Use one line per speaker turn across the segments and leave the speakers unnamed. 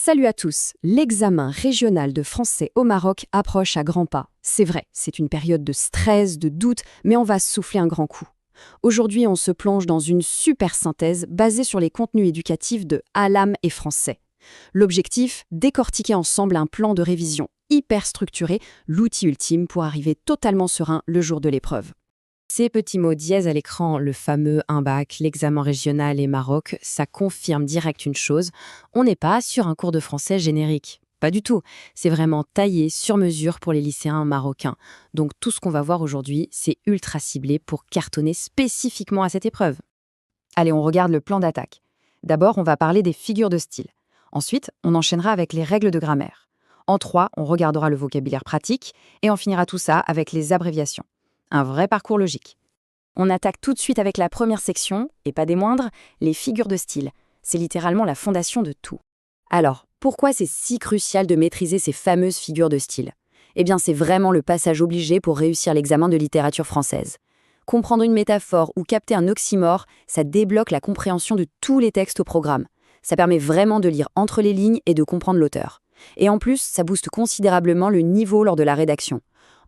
Salut à tous, l'examen régional de français au Maroc approche à grands pas. C'est vrai, c'est une période de stress, de doute, mais on va souffler un grand coup. Aujourd'hui, on se plonge dans une super synthèse basée sur les contenus éducatifs de Alam et Français. L'objectif, décortiquer ensemble un plan de révision hyper structuré, l'outil ultime pour arriver totalement serein le jour de l'épreuve. Ces petits mots dièse à l'écran, le fameux un bac, l'examen régional et Maroc, ça confirme direct une chose, on n'est pas sur un cours de français générique. Pas du tout, c'est vraiment taillé sur mesure pour les lycéens marocains. Donc tout ce qu'on va voir aujourd'hui, c'est ultra ciblé pour cartonner spécifiquement à cette épreuve. Allez, on regarde le plan d'attaque. D'abord, on va parler des figures de style. Ensuite, on enchaînera avec les règles de grammaire. En 3, on regardera le vocabulaire pratique et on finira tout ça avec les abréviations. Un vrai parcours logique. On attaque tout de suite avec la première section, et pas des moindres, les figures de style. C'est littéralement la fondation de tout. Alors, pourquoi c'est si crucial de maîtriser ces fameuses figures de style ? Eh bien, c'est vraiment le passage obligé pour réussir l'examen de littérature française. Comprendre une métaphore ou capter un oxymore, ça débloque la compréhension de tous les textes au programme. Ça permet vraiment de lire entre les lignes et de comprendre l'auteur. Et en plus, ça booste considérablement le niveau lors de la rédaction.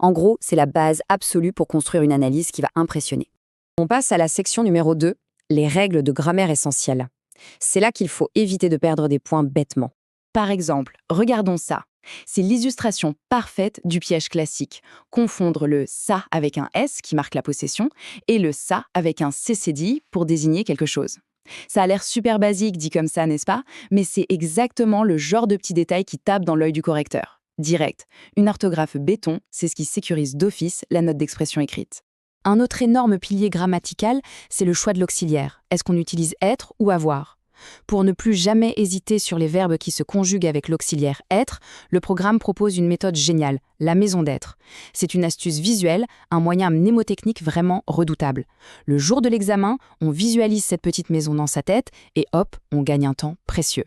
En gros, c'est la base absolue pour construire une analyse qui va impressionner. On passe à la section numéro 2, les règles de grammaire essentielles. C'est là qu'il faut éviter de perdre des points bêtement. Par exemple, regardons ça. C'est l'illustration parfaite du piège classique. Confondre le « ça » avec un « s » qui marque la possession et le « ça » avec un « ccdi » pour désigner quelque chose. Ça a l'air super basique dit comme ça, n'est-ce pas ? Mais c'est exactement le genre de petit détail qui tape dans l'œil du correcteur. Direct. Une orthographe béton, c'est ce qui sécurise d'office la note d'expression écrite. Un autre énorme pilier grammatical, c'est le choix de l'auxiliaire. Est-ce qu'on utilise être ou avoir ? Pour ne plus jamais hésiter sur les verbes qui se conjuguent avec l'auxiliaire être, le programme propose une méthode géniale, la maison d'être. C'est une astuce visuelle, un moyen mnémotechnique vraiment redoutable. Le jour de l'examen, on visualise cette petite maison dans sa tête et hop, on gagne un temps précieux.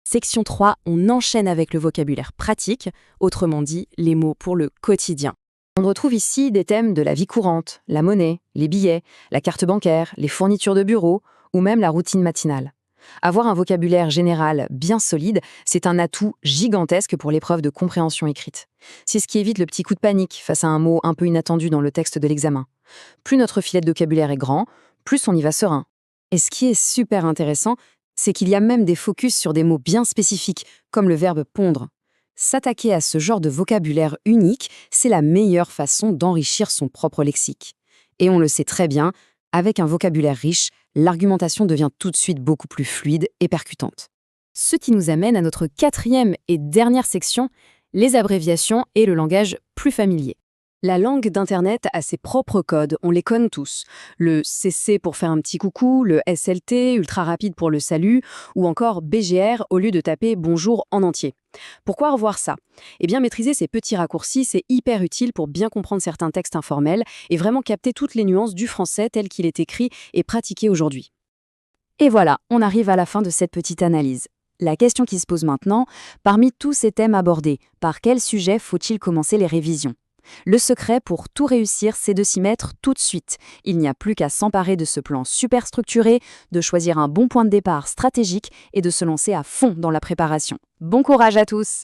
Section 3, on enchaîne avec le vocabulaire pratique, autrement dit, les mots pour le quotidien. On retrouve ici des thèmes de la vie courante, la monnaie, les billets, la carte bancaire, les fournitures de bureau ou même la routine matinale. Avoir un vocabulaire général bien solide, c'est un atout gigantesque pour l'épreuve de compréhension écrite. C'est ce qui évite le petit coup de panique face à un mot un peu inattendu dans le texte de l'examen. Plus notre filet de vocabulaire est grand, plus on y va serein. Et ce qui est super intéressant, c'est qu'il y a même des focus sur des mots bien spécifiques, comme le verbe pondre. S'attaquer à ce genre de vocabulaire unique, c'est la meilleure façon d'enrichir son propre lexique. Et on le sait très bien, avec un vocabulaire riche, l'argumentation devient tout de suite beaucoup plus fluide et percutante. Ce qui nous amène à notre 4e et dernière section, les abréviations et le langage plus familier. La langue d'Internet a ses propres codes, on les connaît tous. Le CC pour faire un petit coucou, le SLT, ultra rapide pour le salut, ou encore BGR au lieu de taper bonjour en entier. Pourquoi revoir ça ? Eh bien, maîtriser ces petits raccourcis, c'est hyper utile pour bien comprendre certains textes informels et vraiment capter toutes les nuances du français tel qu'il est écrit et pratiqué aujourd'hui. Et voilà, on arrive à la fin de cette petite analyse. La question qui se pose maintenant, parmi tous ces thèmes abordés, par quel sujet faut-il commencer les révisions ? Le secret pour tout réussir, c'est de s'y mettre tout de suite. Il n'y a plus qu'à s'emparer de ce plan super structuré, de choisir un bon point de départ stratégique et de se lancer à fond dans la préparation. Bon courage à tous!